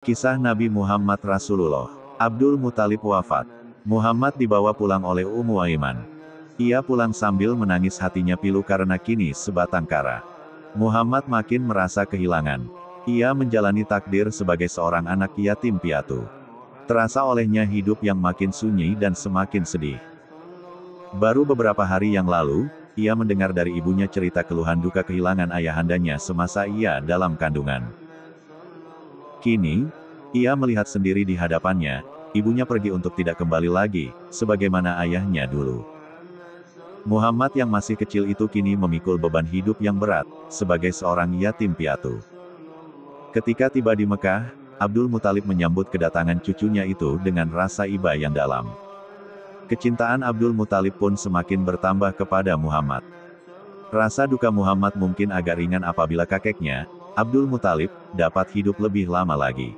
Kisah Nabi Muhammad Rasulullah. Abdul Muthalib wafat. Muhammad dibawa pulang oleh Ummu Aiman. Ia pulang sambil menangis, hatinya pilu karena kini sebatang kara. Muhammad makin merasa kehilangan. Ia menjalani takdir sebagai seorang anak yatim piatu. Terasa olehnya hidup yang makin sunyi dan semakin sedih. Baru beberapa hari yang lalu, ia mendengar dari ibunya cerita keluhan duka kehilangan ayahandanya semasa ia dalam kandungan. Kini, ia melihat sendiri di hadapannya, ibunya pergi untuk tidak kembali lagi, sebagaimana ayahnya dulu. Muhammad yang masih kecil itu kini memikul beban hidup yang berat, sebagai seorang yatim piatu. Ketika tiba di Mekah, Abdul Muthalib menyambut kedatangan cucunya itu dengan rasa iba yang dalam. Kecintaan Abdul Muthalib pun semakin bertambah kepada Muhammad. Rasa duka Muhammad mungkin agak ringan apabila kakeknya, Abdul Muthalib, dapat hidup lebih lama lagi.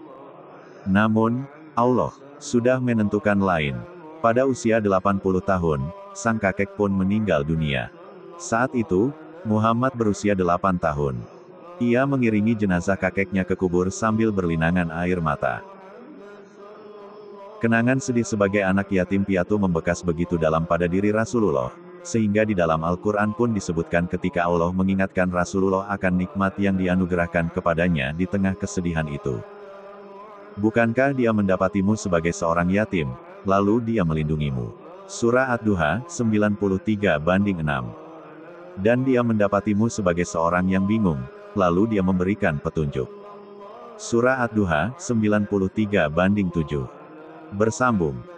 Namun, Allah sudah menentukan lain. Pada usia 80 tahun, sang kakek pun meninggal dunia. Saat itu, Muhammad berusia 8 tahun. Ia mengiringi jenazah kakeknya ke kubur sambil berlinangan air mata. Kenangan sedih sebagai anak yatim piatu membekas begitu dalam pada diri Rasulullah, sehingga di dalam Al-Quran pun disebutkan ketika Allah mengingatkan Rasulullah akan nikmat yang dianugerahkan kepadanya di tengah kesedihan itu. Bukankah dia mendapatimu sebagai seorang yatim, lalu dia melindungimu? Surah Ad-Duha, 93-6. Dan dia mendapatimu sebagai seorang yang bingung, lalu dia memberikan petunjuk. Surah Ad-Duha, 93-7. Bersambung.